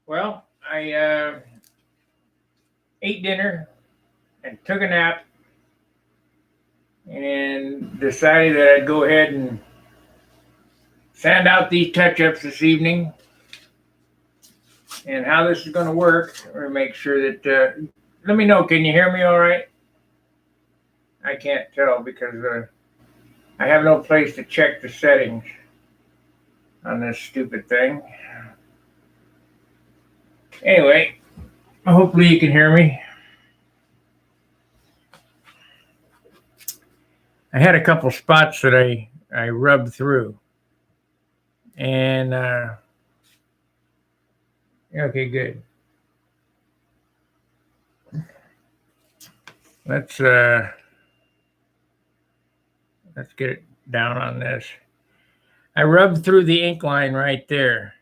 Well, I ate dinner and took a nap and decided that I'd go ahead and sand out these touch-ups this evening. And how this is going to work, or make sure that, let me know, can you hear me all right? I can't tell because I have no place to check the settings on this stupid thing. Anyway, hopefully you can hear me. I had a couple spots that I rubbed through. And, okay, good. Let's get it down on this. I rubbed through the ink line right there.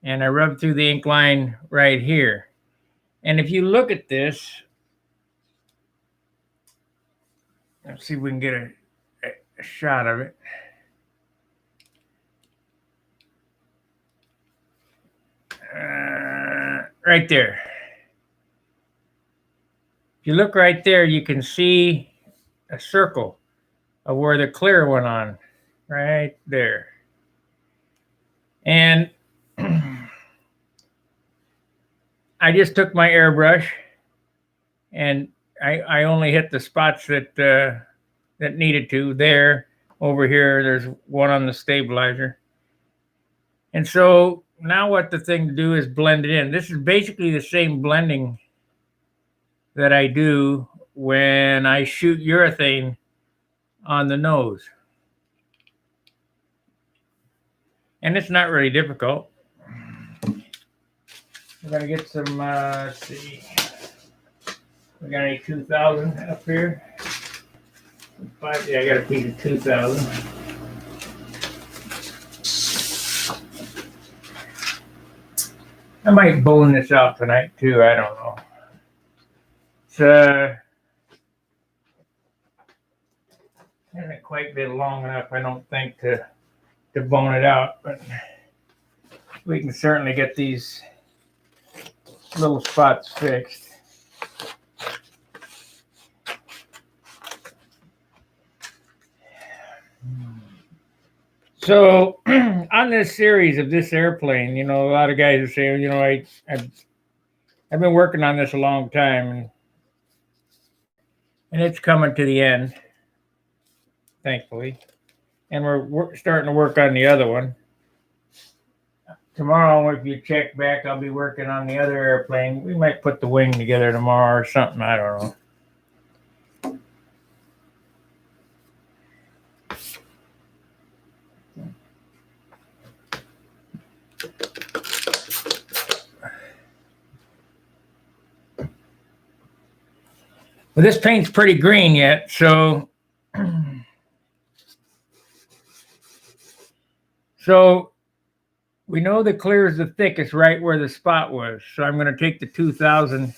And I rubbed through the ink line right here. And if you look at this, let's see if we can get a shot of it. Right there. If you look right there, you can see a circle of where the clear went on. Right there. And I just took my airbrush and I only hit the spots that that needed to. There, over here, there's one on the stabilizer. And so now what the thing to do is blend it in. This is basically the same blending that I do when I shoot urethane on the nose. And it's not really difficult. We're gonna get some, let's see. We got any 2000 up here? Yeah, I got a piece of 2000. I might bone this out tonight too, I don't know. It's hasn't quite been long enough, I don't think, to bone it out, but we can certainly get these little spots fixed. So on this series of this airplane, you know, a lot of guys are saying, you know, I've been working on this a long time, and it's coming to the end, thankfully. And we're starting to work on the other one. Tomorrow, if you check back, I'll be working on the other airplane. We might put the wing together tomorrow or something, I don't know. Well, this paint's pretty green yet, so we know the clear is the thickest right where the spot was. So I'm going to take the 2000.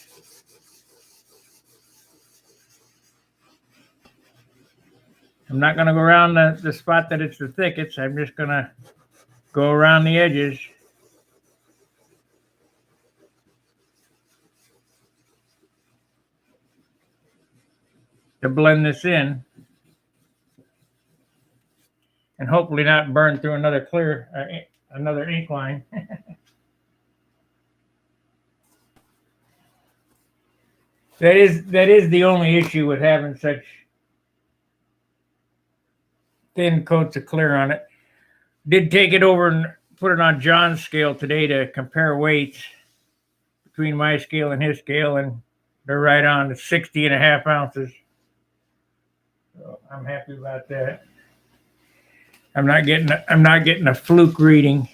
I'm not going to go around the spot that it's the thickest. I'm just going to go around the edges. To blend this in. And hopefully not burn through another another ink line. That is the only issue with having such thin coats of clear on it. Did take it over and put it on John's scale today to compare weights between my scale and his scale, and they're right on 60.5 ounces. So I'm happy about that. I'm not getting a fluke reading.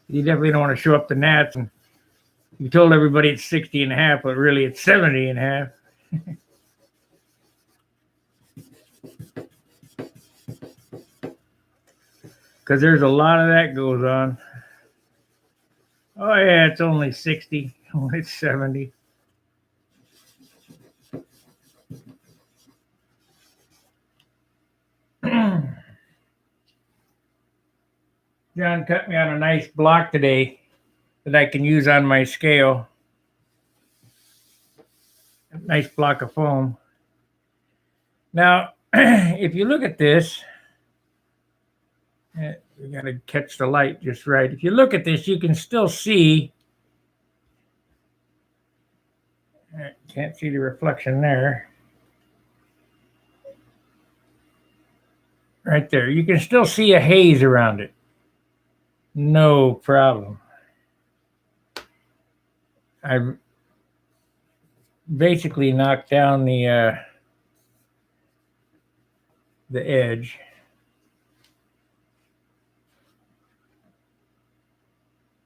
You definitely don't want to show up the gnats and you told everybody it's 60.5, but really it's 70.5. Because there's a lot of that goes on. Oh yeah, it's only 60. Oh, it's 70. John cut me out a nice block today that I can use on my scale. A nice block of foam. Now, if you look at this, you got to catch the light just right. If you look at this, you can still see. Can't see the reflection there. Right there. You can still see a haze around it. No problem. I basically knocked down the edge.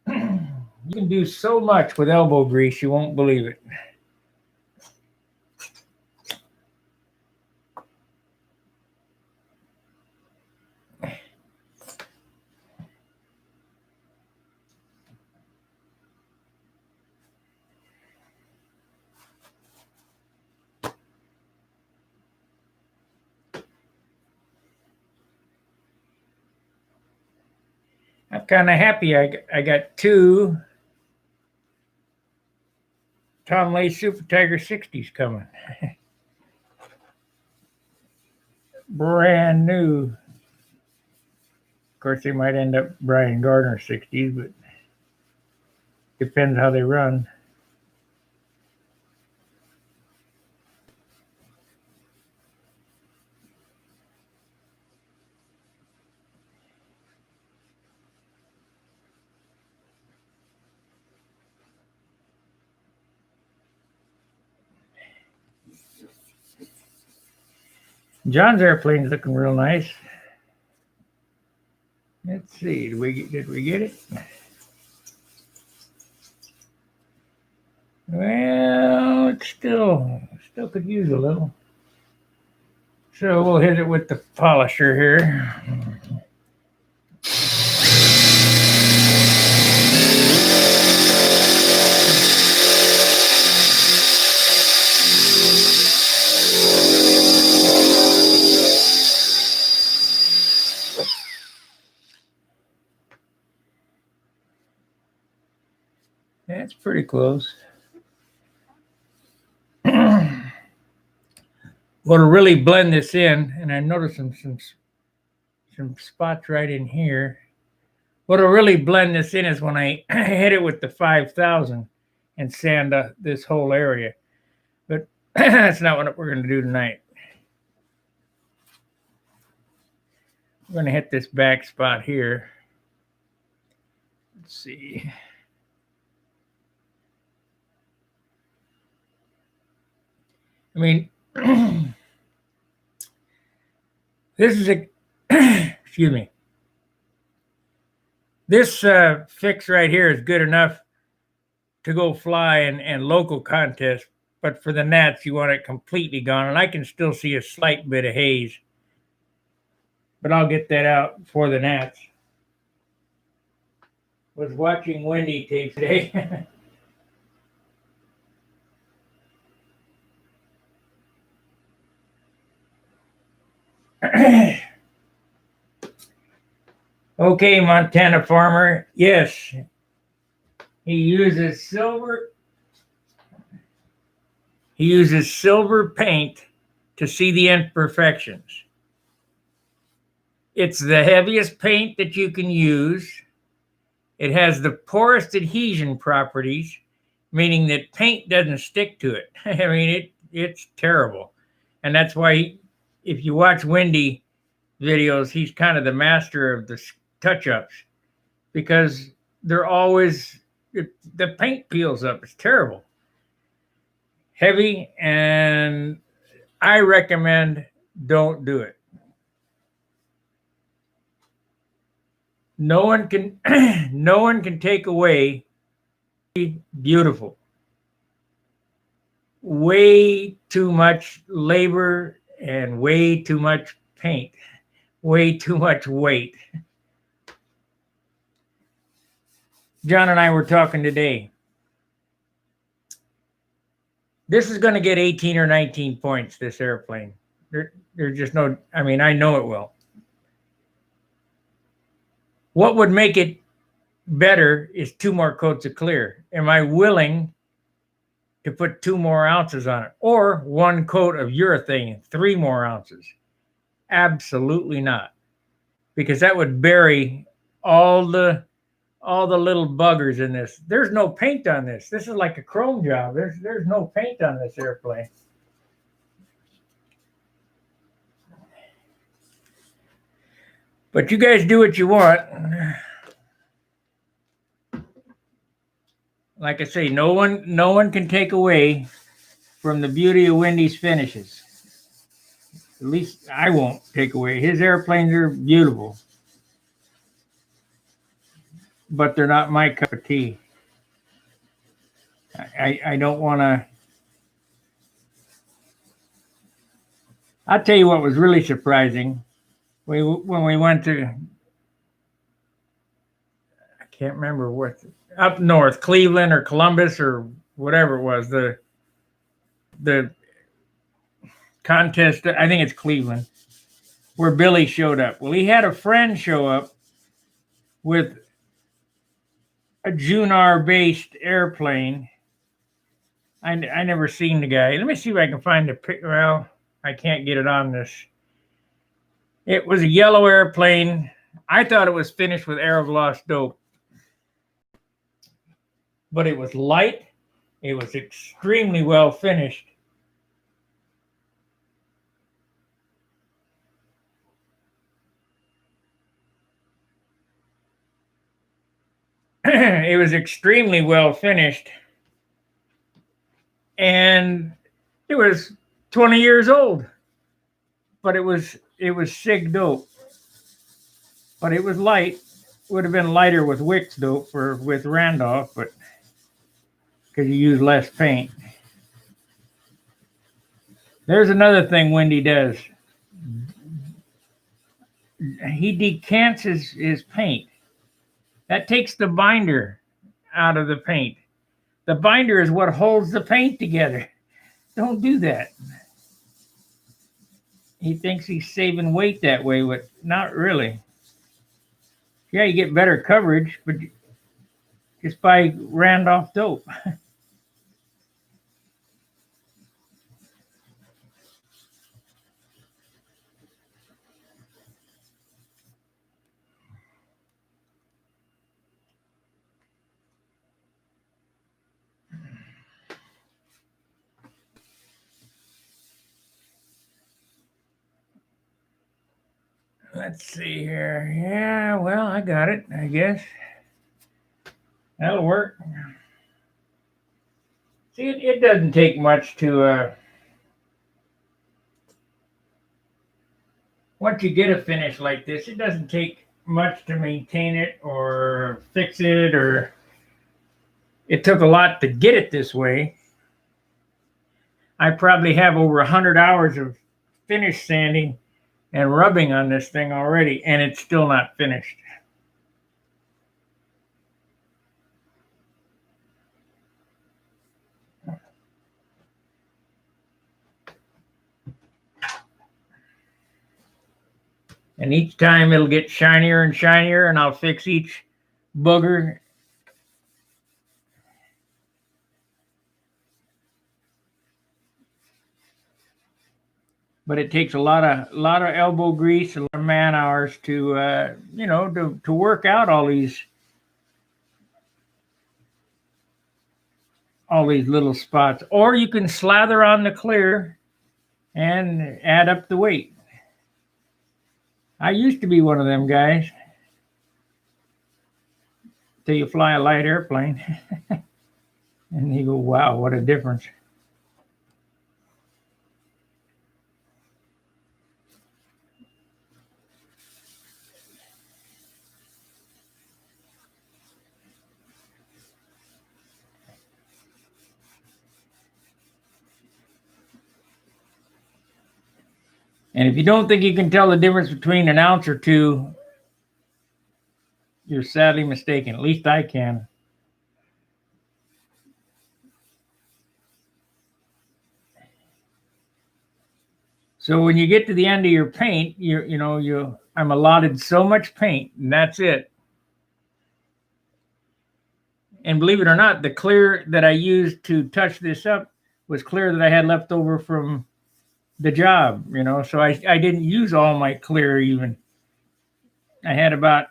You can do so much with elbow grease, you won't believe it. I'm kind of happy I got two Tom Lay Super Tiger 60s coming. Brand new. Of course, they might end up Brian Gardner 60s, but depends how they run. John's airplane's looking real nice. Let's see, did we get it? Well, it still could use a little. So we'll hit it with the polisher here. That's pretty close. What'll really blend this in, and I noticed some spots right in here. What'll really blend this in is when I hit it with the 5000 and sand this whole area. But that's not what we're going to do tonight. We're going to hit this back spot here. Let's see. I mean, this is a, excuse me. This fix right here is good enough to go fly in local contests, but for the gnats, you want it completely gone. And I can still see a slight bit of haze, but I'll get that out for the gnats. Was watching Wendy tape today. Okay, Montana farmer. Yes, he uses silver. He uses silver paint to see the imperfections. It's the heaviest paint that you can use. It has the poorest adhesion properties, meaning that paint doesn't stick to it. I mean, it's terrible. And that's why if you watch Wendy videos, he's kind of the master of the touch-ups because they're always, the paint peels up. It's terrible. Heavy, and I recommend don't do it. No one can take away beautiful. Way too much labor and way too much paint. Way too much weight. John and I were talking today. This is going to get 18 or 19 points, this airplane. There's just no, I mean, I know it will. What would make it better is 2 more coats of clear. Am I willing to put 2 more ounces on it, or 1 coat of urethane, 3 more ounces? Absolutely not, because that would bury all the little buggers in this. There's no paint on this. This is like a chrome job. There's no paint on this airplane. But you guys do what you want. Like I say, no one can take away from the beauty of Wendy's finishes. At least I won't take away. His airplanes are beautiful, but they're not my cup of tea. I don't want to. I'll tell you what was really surprising. When we went to, I can't remember what, up north, Cleveland or Columbus or whatever it was, the contest, I think it's Cleveland, where Billy showed up. Well, he had a friend show up with a Junar-based airplane. I never seen the guy. Let me see if I can find the picture. Well, I can't get it on this. It was a yellow airplane. I thought it was finished with Aerogloss dope, but it was light. It was extremely well finished. It was extremely well finished, and it was 20 years old, but it was SIG dope, but it was light. Would have been lighter with Wix dope or with Randolph, but because you use less paint. There's another thing Wendy does. He decants his paint. That takes the binder out of the paint. The binder is what holds the paint together. Don't do that. He thinks he's saving weight that way, but not really. Yeah, you get better coverage, but just buy Randolph dope. Let's see here. Yeah, well, I got it, I guess. That'll work. See, it doesn't take much to, once you get a finish like this, it doesn't take much to maintain it or fix it, or it took a lot to get it this way. I probably have over 100 hours of finish sanding and rubbing on this thing already, and it's still not finished. And each time it'll get shinier and shinier, and I'll fix each booger. But it takes a lot of elbow grease, a lot of man hours to to work out all these little spots. Or you can slather on the clear and add up the weight. I used to be one of them guys till you fly a light airplane and you go, wow, what a difference. And if you don't think you can tell the difference between an ounce or two, you're sadly mistaken. At least I can. So when you get to the end of your paint, I'm allotted so much paint, and that's it. And believe it or not, the clear that I used to touch this up was clear that I had left over from the job, so I didn't use all my clear even. I had about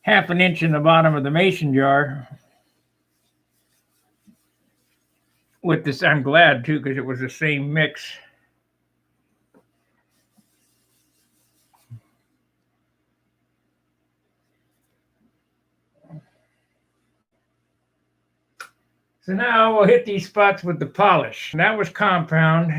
half an inch in the bottom of the mason jar with this. I'm glad too, because it was the same mix. So now we'll hit these spots with the polish. That was compound.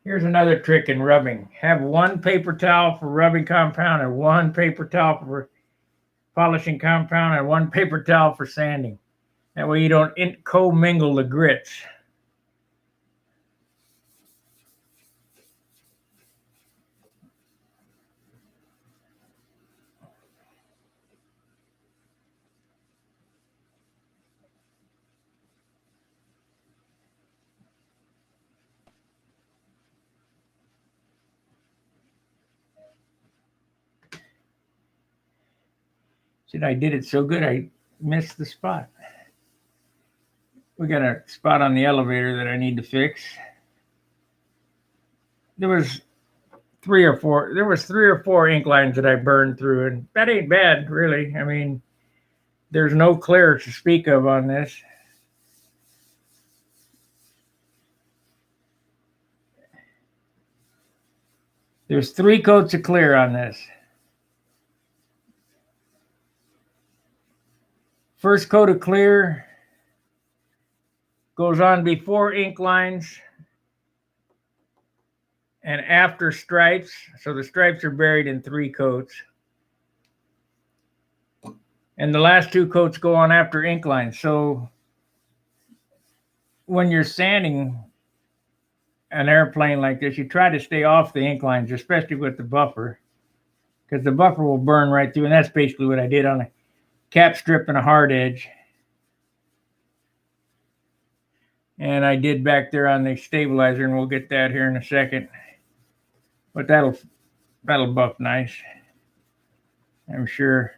Here's another trick in rubbing. Have one paper towel for rubbing compound and one paper towel for polishing compound and one paper towel for sanding. That way you don't commingle the grits. See, I did it so good I missed the spot. We got a spot on the elevator that I need to fix. There was three or four ink lines that I burned through, and that ain't bad, really. I mean, there's no clear to speak of on this. There's 3 coats of clear on this. First coat of clear goes on before ink lines and after stripes. So the stripes are buried in 3 coats. And the last 2 coats go on after ink lines. So when you're sanding an airplane like this, you try to stay off the ink lines, especially with the buffer, because the buffer will burn right through. And that's basically what I did on a cap strip and a hard edge. And I did back there on the stabilizer, and we'll get that here in a second. But that'll buff nice, I'm sure.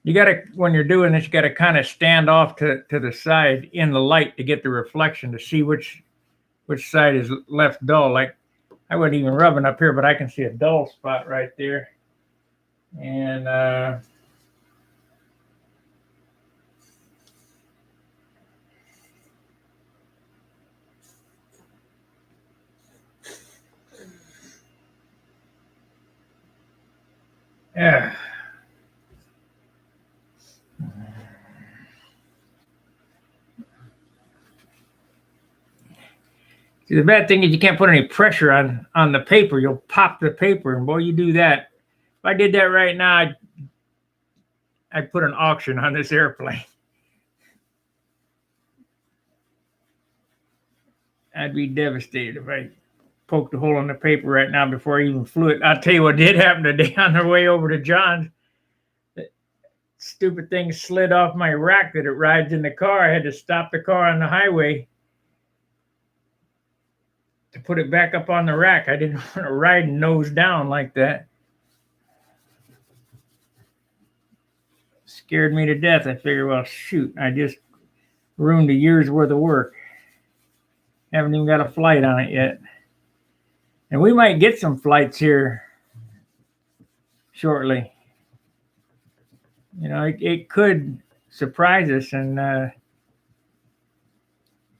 You gotta, when you're doing this, you gotta kind of stand off to the side in the light to get the reflection to see which side is left dull. Like, I wasn't even rubbing up here, but I can see a dull spot right there. And yeah. See, the bad thing is you can't put any pressure on the paper. You'll pop the paper, and boy, you do that. If I did that right now, I'd put an auction on this airplane. I'd be devastated if I poked a hole in the paper right now before I even flew it. I'll tell you what did happen today on the way over to John's. That stupid thing slid off my rack that it rides in the car. I had to stop the car on the highway to put it back up on the rack. I didn't want to ride nose down like that. Scared me to death. I figured, well, shoot, I just ruined a year's worth of work. Haven't even got a flight on it yet. And we might get some flights here shortly. It could surprise us and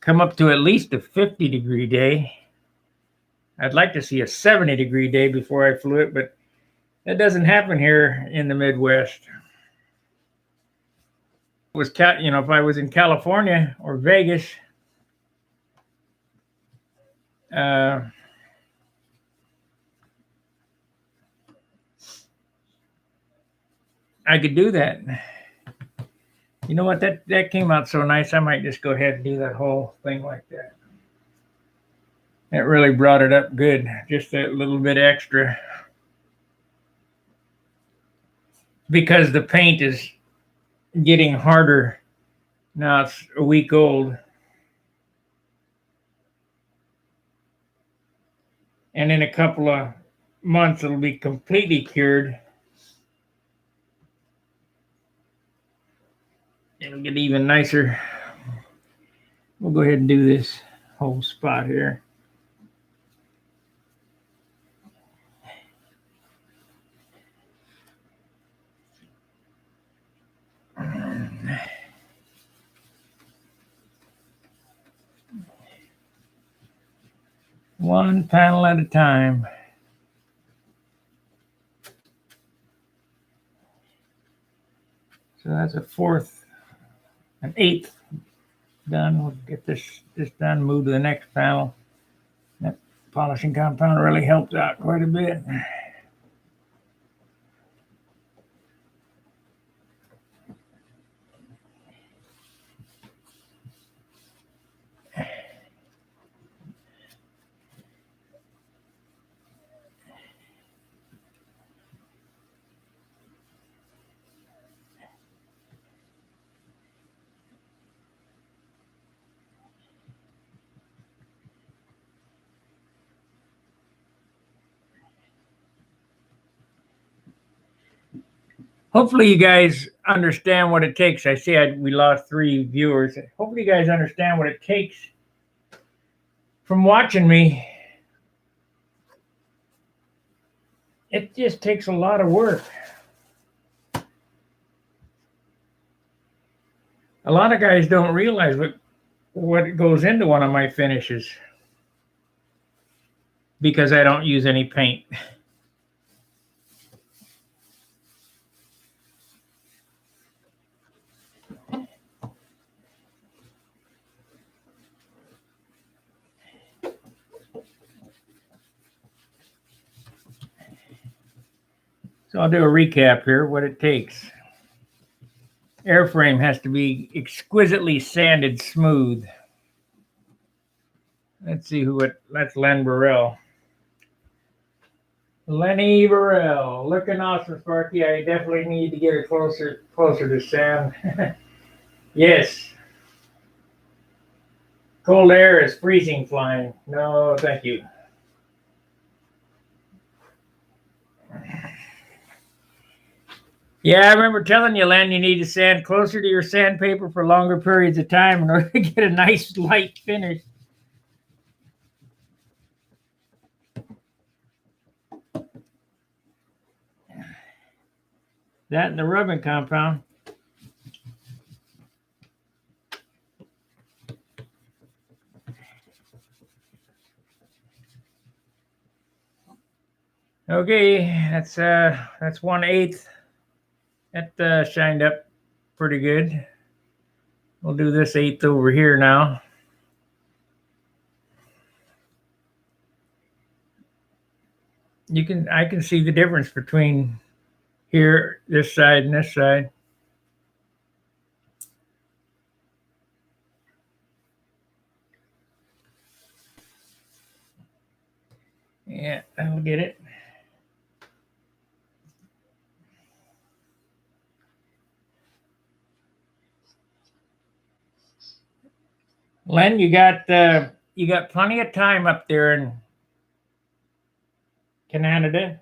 come up to at least a 50-degree day. I'd like to see a 70-degree day before I flew it, but that doesn't happen here in the Midwest. If I was in California or Vegas, I could do that. You know what? That came out so nice. I might just go ahead and do that whole thing like that. It really brought it up good, just a little bit extra. Because the paint is getting harder. Now it's a week old. And in a couple of months, it'll be completely cured. It'll get even nicer. We'll go ahead and do this whole spot here. One panel at a time. So that's a fourth, an eighth done. We'll get this done, move to the next panel. That polishing compound really helps out quite a bit. Hopefully you guys understand what it takes. I see we lost 3 viewers. Hopefully you guys understand what it takes from watching me. It just takes a lot of work. A lot of guys don't realize what goes into one of my finishes because I don't use any paint. So I'll do a recap here, what it takes. Airframe has to be exquisitely sanded smooth. Let's see that's Len Burrell. Lenny Burrell, looking awesome, Sparky. I definitely need to get it closer to sand. Yes. Cold air is freezing flying. No, thank you. Yeah, I remember telling you, Len, you need to sand closer to your sandpaper for longer periods of time in order to get a nice light finish. That and the rubbing compound. Okay, that's 1/8. That shined up pretty good. We'll do this 1/8 over here now. I can see the difference between here, this side, and this side. Yeah, I'll get it. Len, you got plenty of time up there in Canada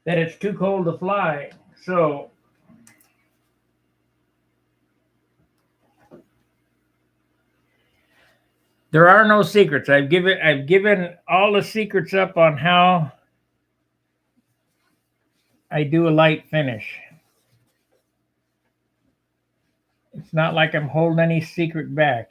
that it's too cold to fly. So there are no secrets. I've given all the secrets up on how I do a light finish. It's not like I'm holding any secret back.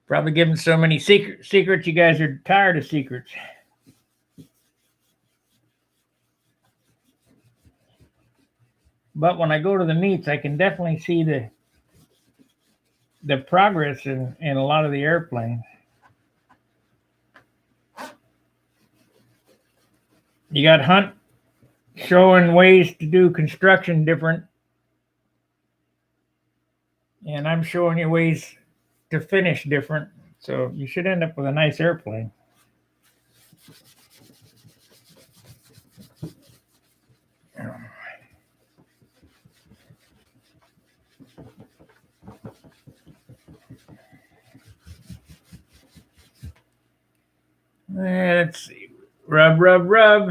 Probably giving so many secrets, you guys are tired of secrets. But when I go to the meets, I can definitely see the progress in a lot of the airplanes. You got Hunt showing ways to do construction different, and I'm showing you ways to finish different. So you should end up with a nice airplane. Let's see. Rub, rub, rub.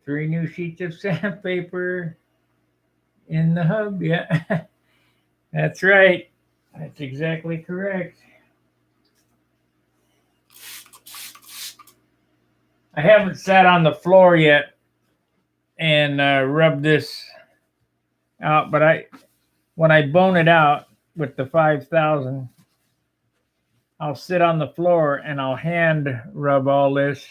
Three new sheets of sandpaper in the hub. Yeah, that's right. That's exactly correct. I haven't sat on the floor yet and rubbed this out, but when I bone it out with the 5,000, I'll sit on the floor and I'll hand rub all this,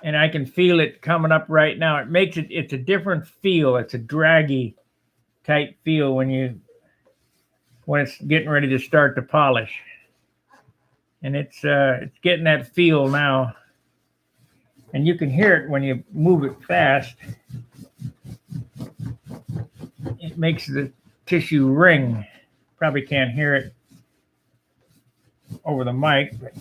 and I can feel it coming up right now. It's a different feel. It's a draggy type feel when it's getting ready to start to polish, and it's getting that feel now, and you can hear it when you move it fast. It makes the tissue ring. Probably can't hear it over the mic, but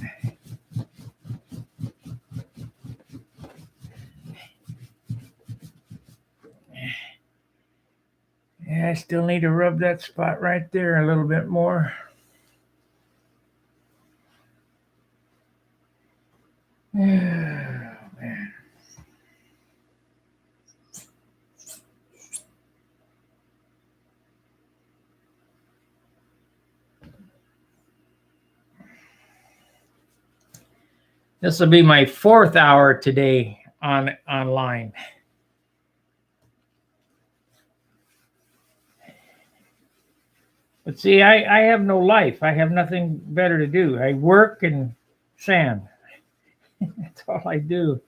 yeah, I still need to rub that spot right there a little bit more. Oh, man. This will be my 4th hour today online. But see, I have no life. I have nothing better to do. I work and sand. That's all I do.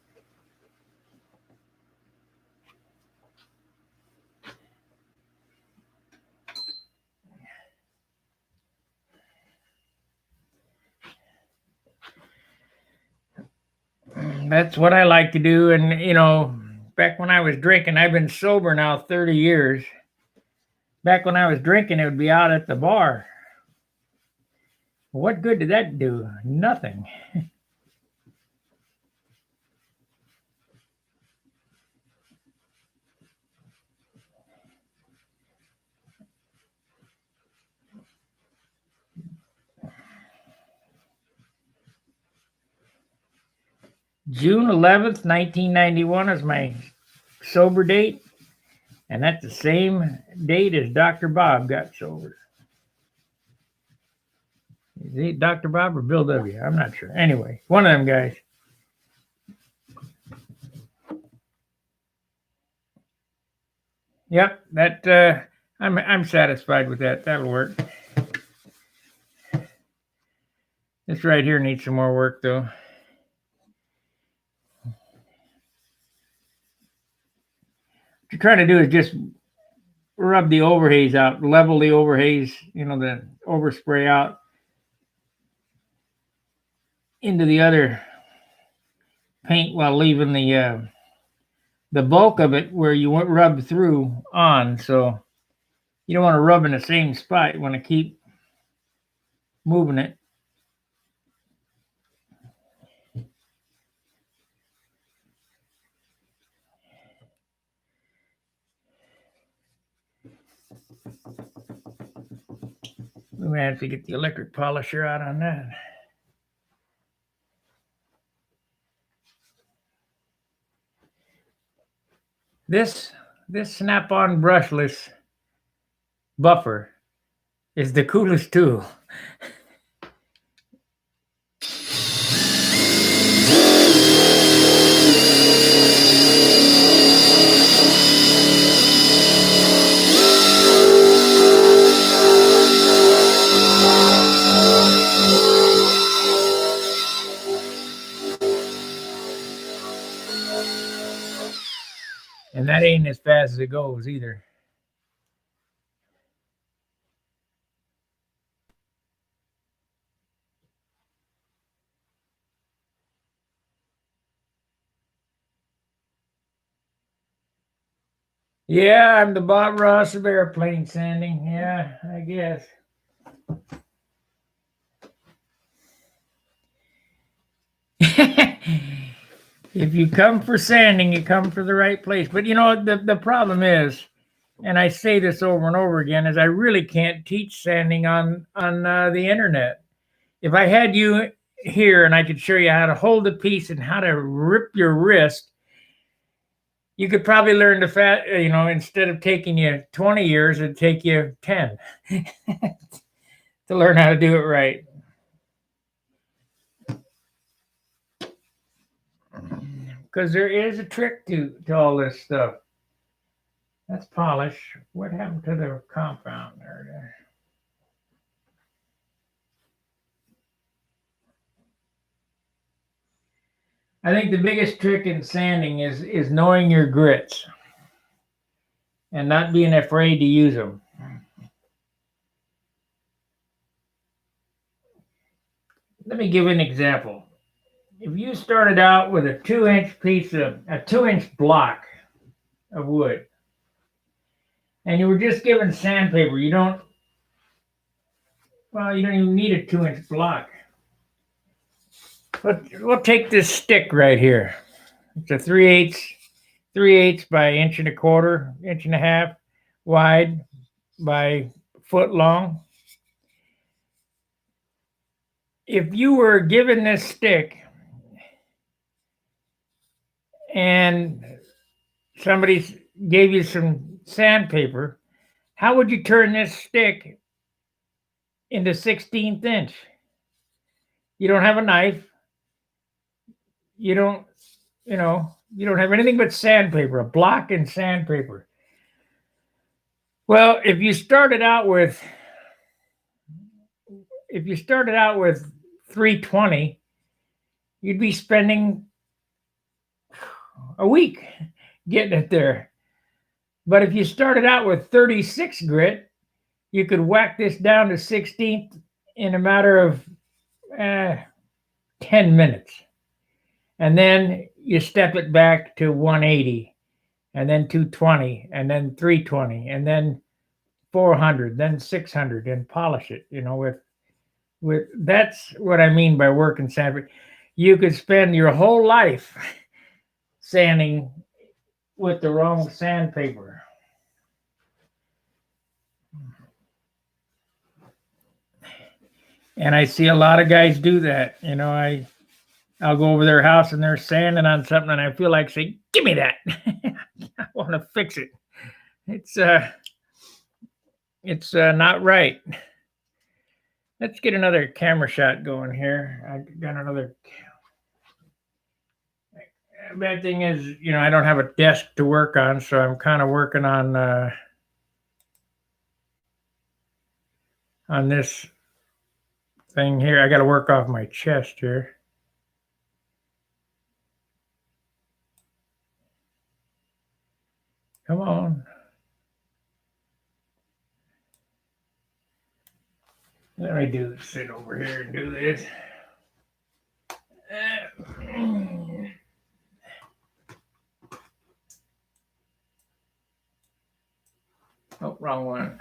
That's what I like to do. And, back when I was drinking, I've been sober now 30 years. Back when I was drinking, it would be out at the bar. What good did that do? Nothing. June 11th, 1991 is my sober date. And that's the same date as Dr. Bob got sober. Is he Dr. Bob or Bill W? I'm not sure. Anyway, one of them guys. Yep, that I'm satisfied with that. That'll work. This right here needs some more work though. What you're trying to do is just rub the overhaze out, level the overhaze, the overspray out into the other paint while leaving the bulk of it where you rub through on. So you don't want to rub in the same spot. You want to keep moving it. We may have to get the electric polisher out on that. This Snap-on brushless buffer is the coolest tool. And that ain't as fast as it goes either. Yeah, I'm the Bob Ross of airplane sanding. Yeah, I guess. If you come for sanding, you come for the right place. But you know, the problem is, and I say this over and over again, is I really can't teach sanding on the internet. If I had you here and I could show you how to hold a piece and how to rip your wrist, you could probably learn to you know, instead of taking you 20 years, it'd take you 10 to learn how to do it right. Because there is a trick to all this stuff. That's polish. What happened to the compound there? I think the biggest trick in sanding is knowing your grits and not being afraid to use them. Let me give an example. If you started out with a 2-inch piece of a 2-inch block of wood, and you were just given sandpaper, you don't even need a 2-inch block. But we'll take this stick right here. It's a 3/8 by inch and a quarter, inch and a half wide by foot long. If you were given this stick and somebody gave you some sandpaper, how would you turn this stick into 16th inch? You don't have a knife. You don't, you don't have anything but sandpaper, a block and sandpaper. Well, if you started out with 320, you'd be spending a week getting it there. But if you started out with 36 grit, you could whack this down to 16th in a matter of 10 minutes. And then you step it back to 180, and then 220, and then 320, and then 400, then 600, and polish it, with that's what I mean by working sandpaper. You could spend your whole life sanding with the wrong sandpaper. And I see a lot of guys do that. I'll go over their house and they're sanding on something, and I feel like saying, "Give me that! I want to fix it." It's not right. Let's get another camera shot going here. I got another. Bad thing is, I don't have a desk to work on, so I'm kind of working on this thing here. I got to work off my chest here. Come on. Let me sit over here and do this. Oh, wrong one.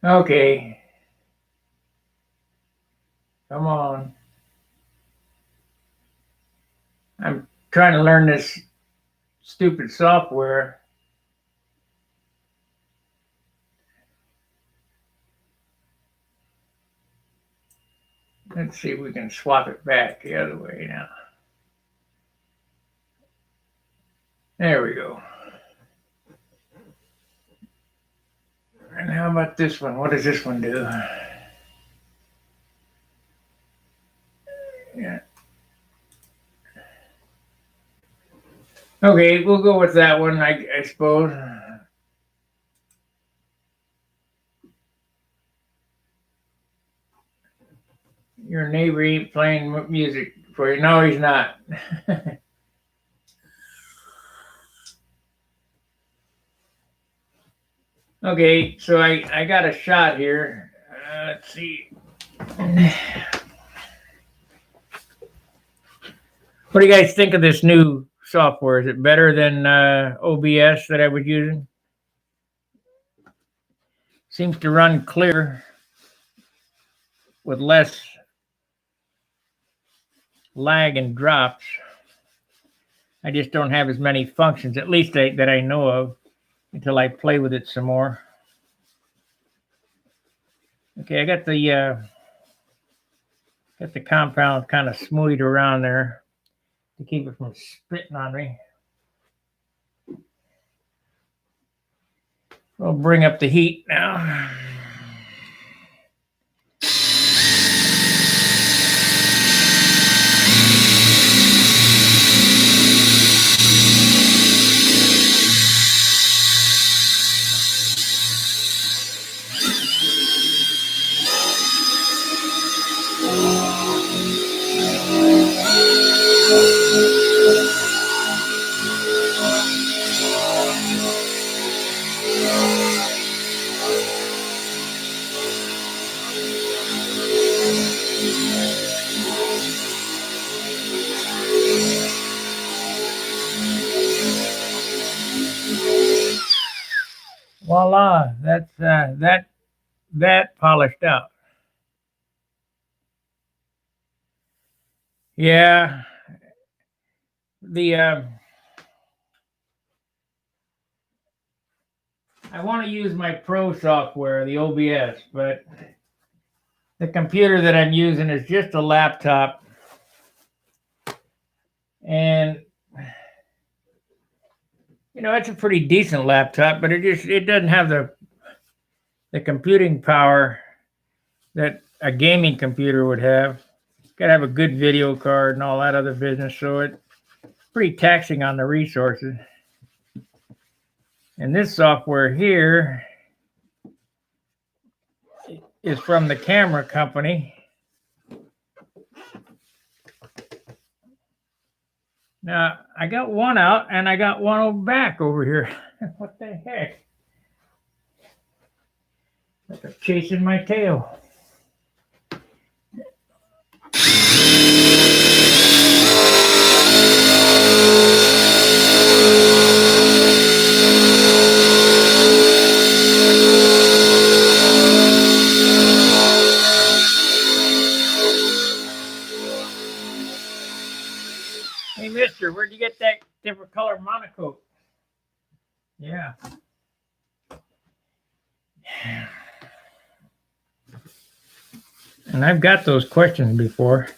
Okay. Come on. I'm trying to learn this stupid software. Let's see if we can swap it back the other way now. There we go. And how about this one? What does this one do? Yeah. Okay, we'll go with that one, I suppose. Your neighbor ain't playing music for you. No, he's not. Okay, so I got a shot here. Let's see. What do you guys think of this new software? Is it better than OBS that I was using? Seems to run clear with less lag and drops. I just don't have as many functions, at least that I know of, until I play with it some more. Okay, I got the compound kind of smoothed around there to keep it from spitting on me. We'll bring up the heat now. Voila, that's that polished out. Yeah, the I want to use my pro software, the OBS, but the computer that I'm using is just a laptop, and it's a pretty decent laptop, but it doesn't have the computing power that a gaming computer would have. Got to have a good video card and all that other business, so it's pretty taxing on the resources. And this software here is from the camera company. Now, I got one out and I got one back over here. What the heck? Like I'm chasing my tail. Hey, mister, where'd you get that different color monocoat? Yeah. And I've got those questions before.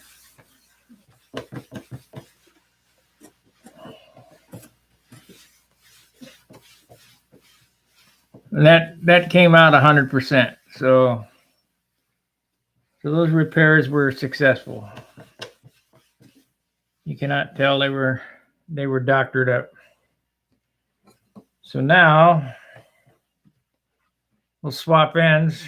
And that came out 100%. So those repairs were successful. You cannot tell they were doctored up. So now we'll swap ends.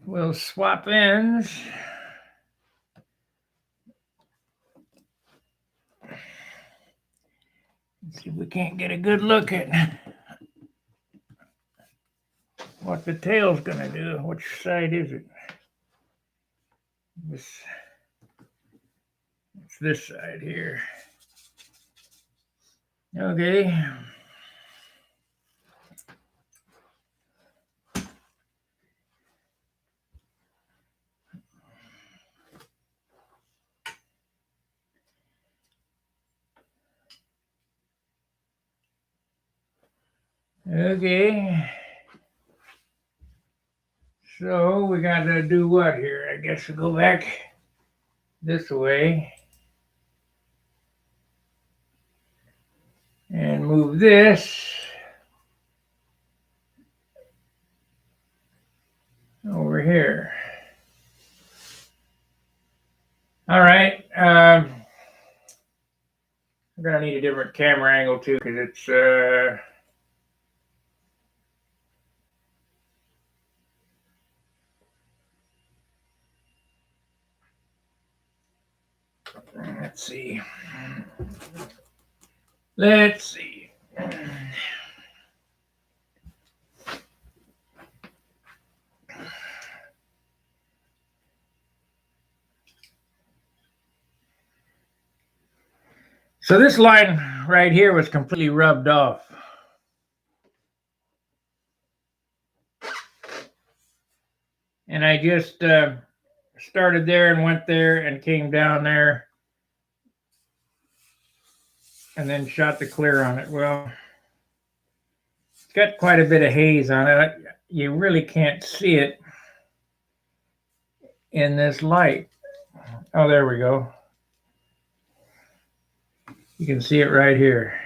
We'll swap ends. Let's see if we can't get a good look at what the tail's gonna do. Which side is it? It's this side here. Okay. Okay. So we gotta do what here? I guess we'll go back this way and move this over here. All right. I need a different camera angle too, because it's let's see. Let's see. So this line right here was completely rubbed off. And I just started there and went there and came down there and then shot the clear on it. Well, it's got quite a bit of haze on it. You really can't see it in this light. Oh, there we go. You can see it right here.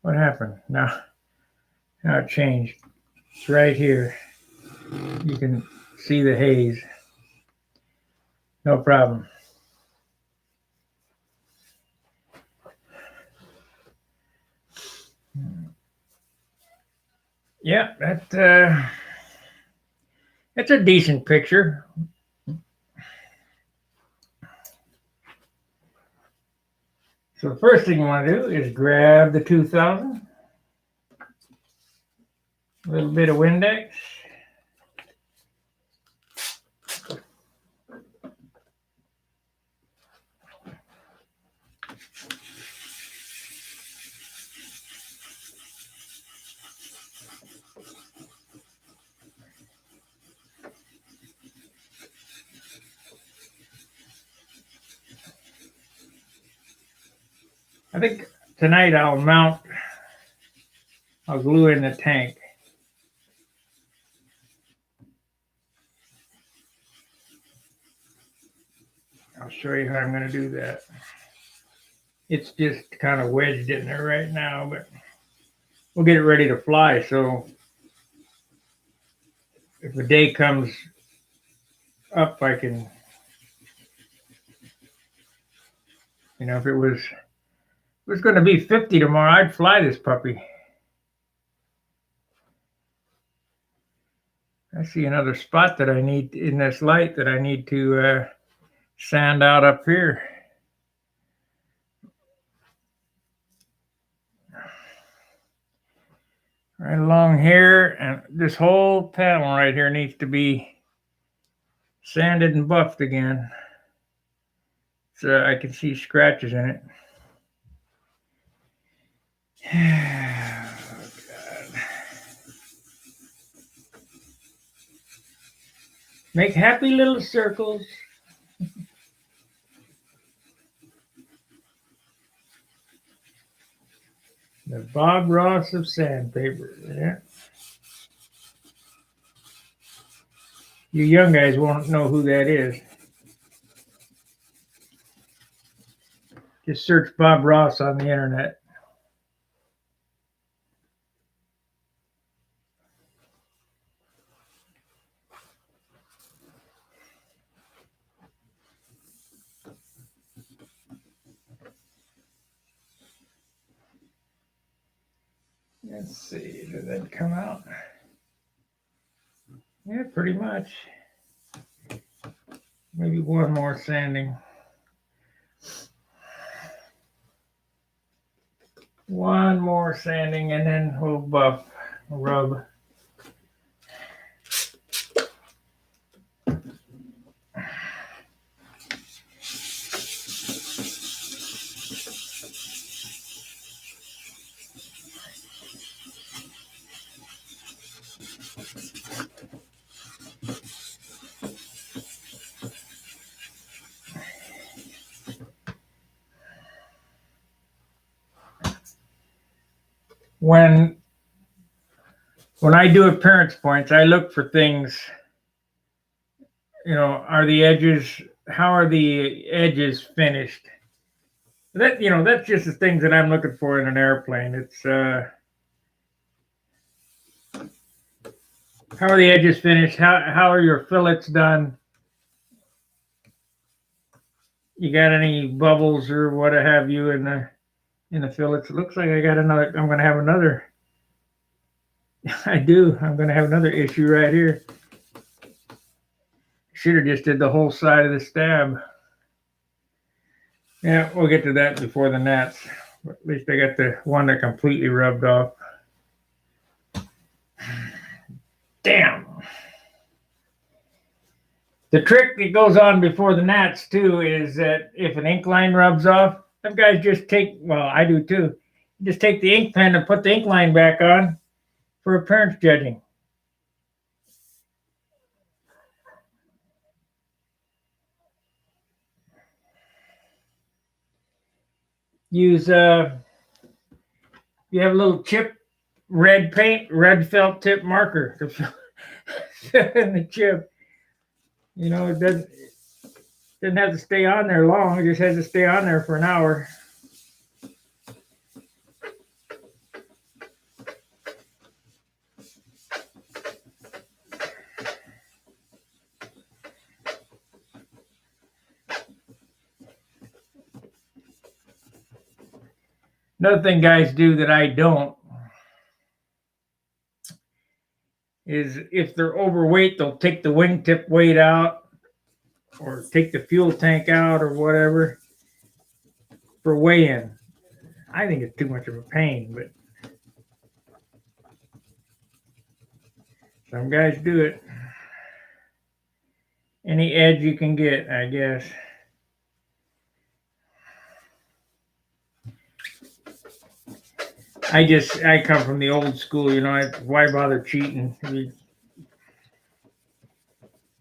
What happened? Now it changed. It's right here. You can see the haze. No problem. Yeah, that's a decent picture. So the first thing you want to do is grab the 2000, a little bit of Windex. I think tonight I'll glue in the tank. I'll show you how I'm going to do that. It's just kind of wedged in there right now, but we'll get it ready to fly. So if the day comes up, I can, if it was going to be 50 tomorrow, I'd fly this puppy. I see another spot that I need in this light that I need to sand out up here. Right along here, and this whole panel right here needs to be sanded and buffed again. So I can see scratches in it. Oh, God. Make happy little circles. The Bob Ross of sandpaper. Yeah. You young guys won't know who that is. Just search Bob Ross on the internet. Let's see, did that come out? Yeah, pretty much. Maybe one more sanding. One more sanding and then we'll buff, rub. When I do appearance points, I look for things, how are the edges finished? That's just the things that I'm looking for in an airplane. It's how are the edges finished? How are your fillets done? You got any bubbles or what have you in there? in the fillets. It looks like I got another. I'm going to have another. I do. I'm going to have another issue right here. Should have just did the whole side of the stab. Yeah, we'll get to that before the gnats. But at least I got the one that completely rubbed off. Damn. The trick that goes on before the gnats too is that if an ink line rubs off, some guys just take, well, I do too, just take the ink pen and put the ink line back on for appearance judging. Use you have a little chip red paint, red felt tip marker to fill in the chip. You know, it doesn't have to stay on there long. It just has to stay on there for an hour. Another thing guys do that I don't is if they're overweight, they'll take the wingtip weight out or take the fuel tank out or whatever for weigh-in. I think it's too much of a pain, but some guys do it. Any edge you can get, I guess. I come from the old school, you know, why bother cheating?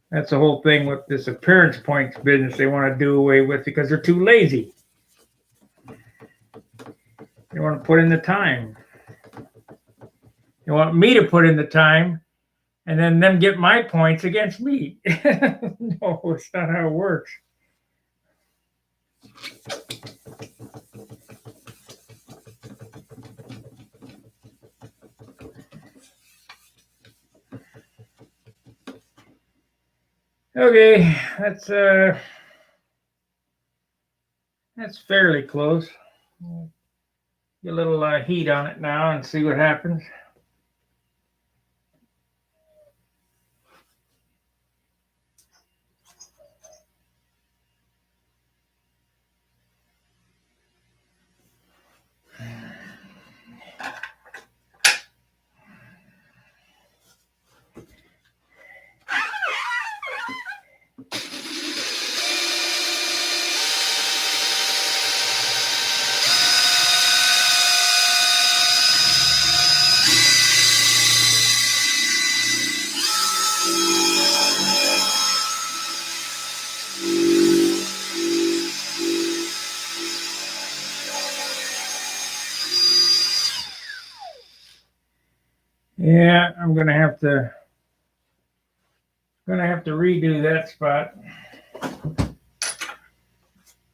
That's the whole thing with this appearance points business they want to do away with because they're too lazy. They want to put in the time. They want me to put in the time and then them get my points against me. No, it's not how it works. Okay, that's fairly close. Get a little heat on it now and see what happens. Yeah, I'm gonna have to redo that spot.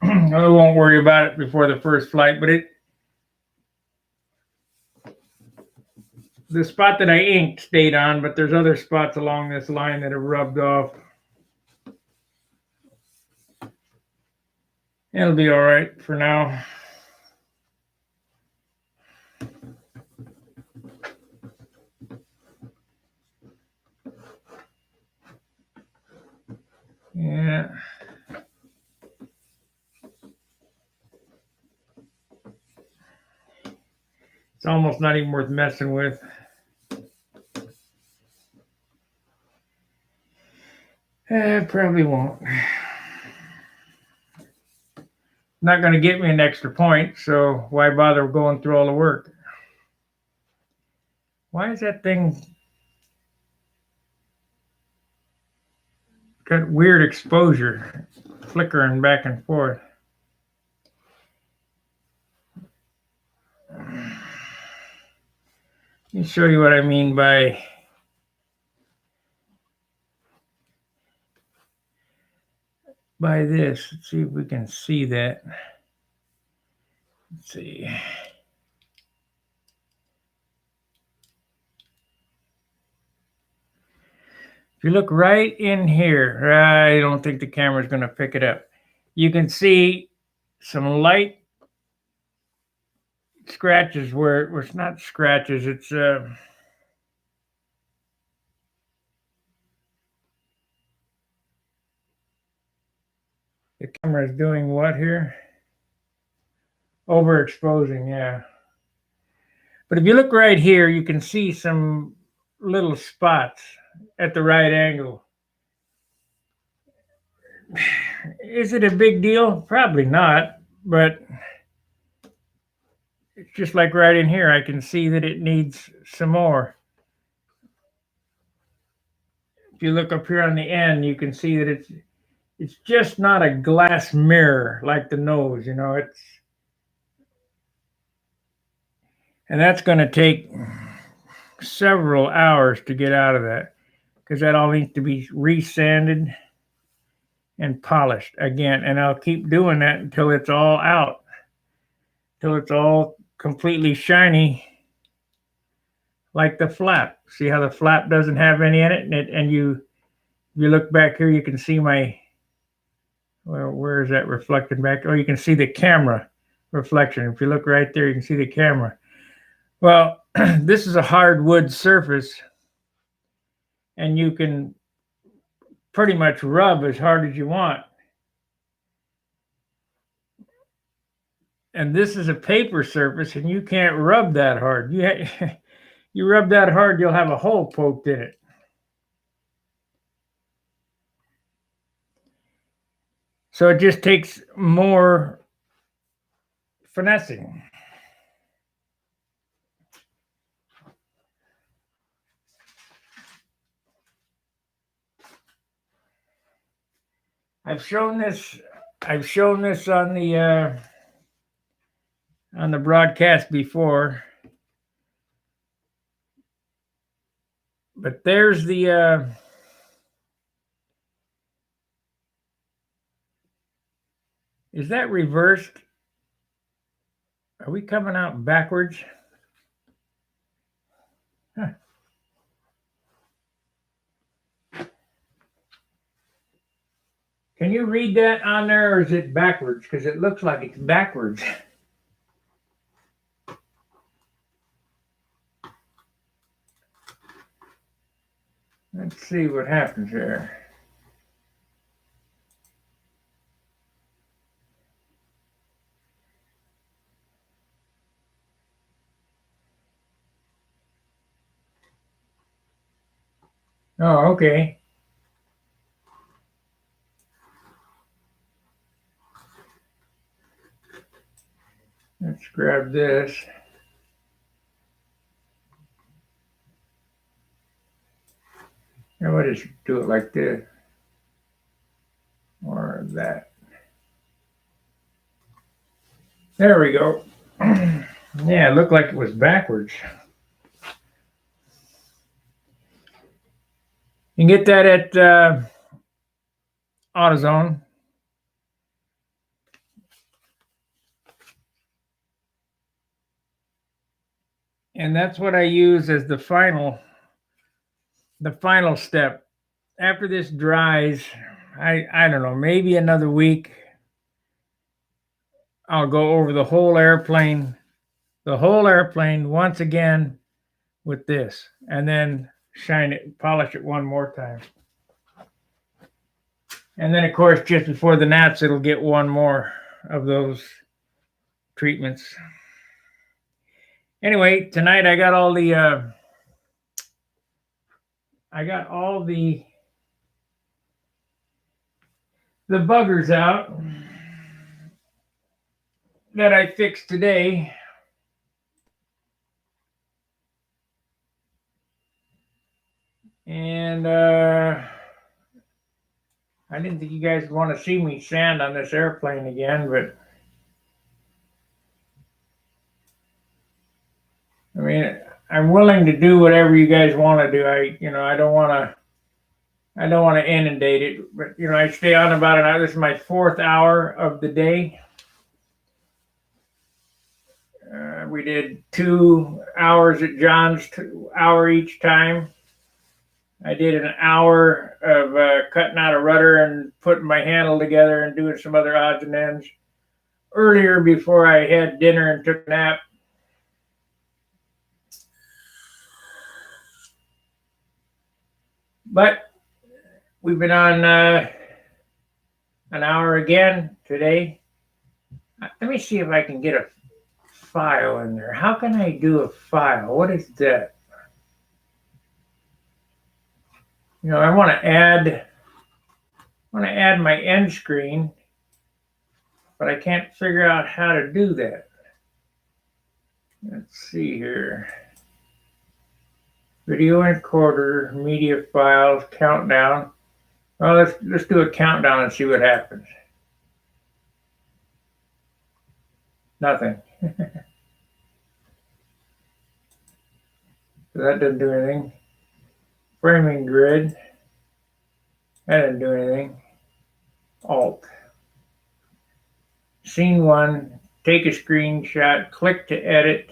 I won't worry about it before the first flight, but the spot that I inked stayed on, but there's other spots along this line that have rubbed off. It'll be all right for now. Yeah. It's almost not even worth messing with. Probably won't. Not going to get me an extra point, so why bother going through all the work? Why is that thing got weird exposure, flickering back and forth? Let me show you what I mean by this. Let's see if we can see that. Let's see. If you look right in here, I don't think the camera's going to pick it up. You can see some light scratches where it's not scratches. It's the camera is doing what here? Overexposing, yeah. But if you look right here, you can see some little spots at the right angle. Is it a big deal? Probably not, but it's just like right in here. I can see that it needs some more. If you look up here on the end, you can see that it's just not a glass mirror like the nose, and that's going to take several hours to get out of that because that all needs to be resanded and polished again. And I'll keep doing that until it's all out, till it's all completely shiny, like the flap. See how the flap doesn't have any in it, and you look back here, you can see my, well, where is that reflected back? Oh, you can see the camera reflection. If you look right there, you can see the camera. Well, this is a hardwood surface, and you can pretty much rub as hard as you want. And this is a paper surface, and you can't rub that hard. You rub that hard, you'll have a hole poked in it. So it just takes more finessing. I've shown this on the broadcast before. But there's the is that reversed? Are we coming out backwards? Huh. Can you read that on there, or is it backwards? Because it looks like it's backwards. Let's see what happens there. Oh, okay. Let's grab this. Now, what is do it like this? Or that. There we go. Yeah, it looked like it was backwards. You can get that at AutoZone. And that's what I use as the final step. After this dries, I don't know, maybe another week, I'll go over the whole airplane once again with this, and then shine it, polish it one more time. And then, of course, just before the naps, it'll get one more of those treatments. Anyway, tonight I got all the buggers out that I fixed today. And I didn't think you guys want to see me sand on this airplane again, but I mean, I'm willing to do whatever you guys want to do. I don't want to inundate it, but I stay on about an hour. This is my 4th hour of the day. We did 2 hours at John's, 2 hour each time. I did an hour of cutting out a rudder and putting my handle together and doing some other odds and ends earlier before I had dinner and took a nap. But we've been on an hour again today. Let me see if I can get a file in there. How can I do a file? What is that? You know, I want to add my end screen, but I can't figure out how to do that. Let's see here. Video encoder, media files, countdown. Well, let's do a countdown and see what happens. Nothing. So that doesn't do anything. Framing grid. That didn't do anything. Alt. Scene 1. Take a screenshot. Click to edit.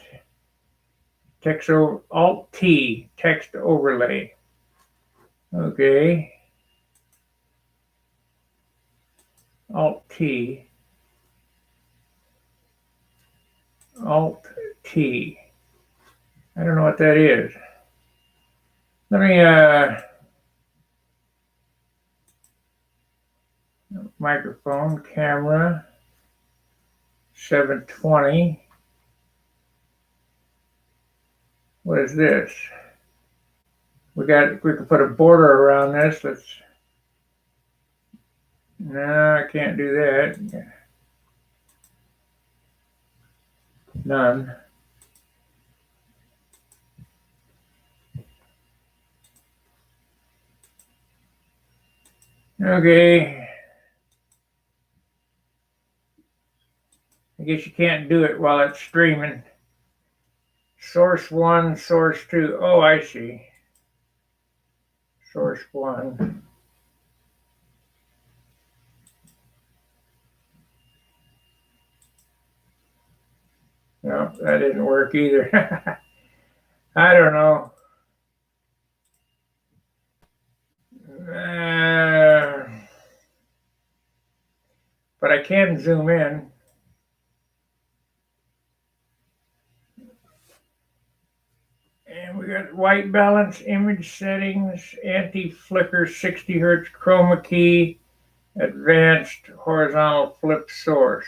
Text over. Alt T. Text overlay. Okay. Alt T. Alt T. I don't know what that is. Let me microphone, camera, 720. What is this? We can put a border around this. No, I can't do that. None. Okay. I guess you can't do it while it's streaming. Source 1, source 2. Oh, I see. Source 1. No, that didn't work either. I don't know. But I can zoom in. And we got white balance, image settings, anti-flicker, 60 hertz, chroma key, advanced horizontal flip source.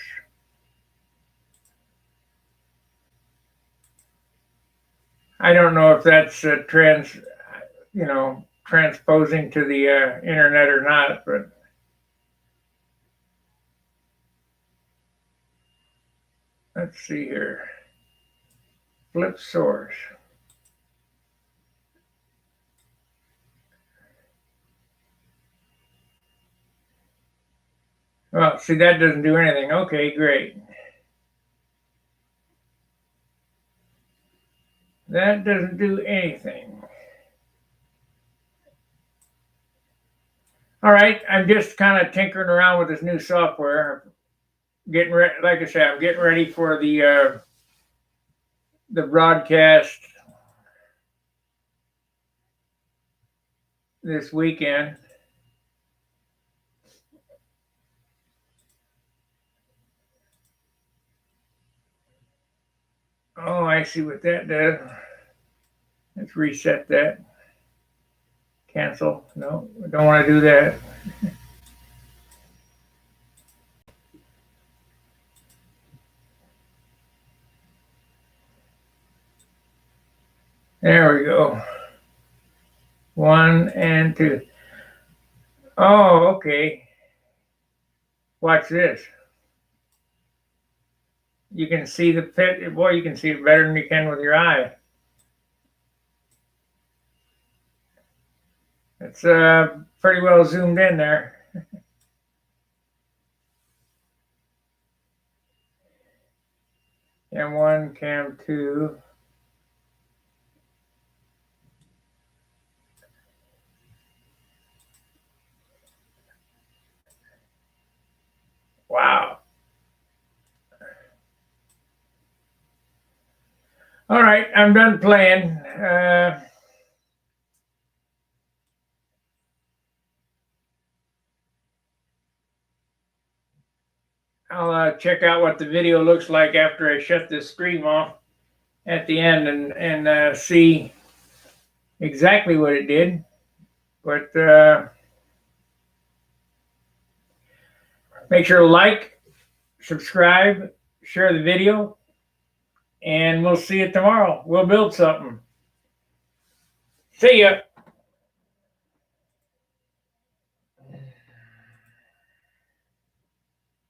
I don't know if that's transposing to the internet or not, but let's see here. Flip source. Well, see, that doesn't do anything. Okay, great. That doesn't do anything. All right, I'm just kind of tinkering around with this new software. Getting ready, like I said, I'm getting ready for the broadcast this weekend. Oh, I see what that does. Let's reset that. Cancel. No, I don't want to do that. There we go. 1 and 2. Oh, okay. Watch this. You can see the pit. Boy, you can see it better than you can with your eye. It's pretty well zoomed in there. Cam 1, cam 2. Wow. All right, I'm done playing. I'll check out what the video looks like after I shut this stream off at the end and see exactly what it did. But make sure to like, subscribe, share the video, and we'll see you tomorrow. We'll build something. See ya.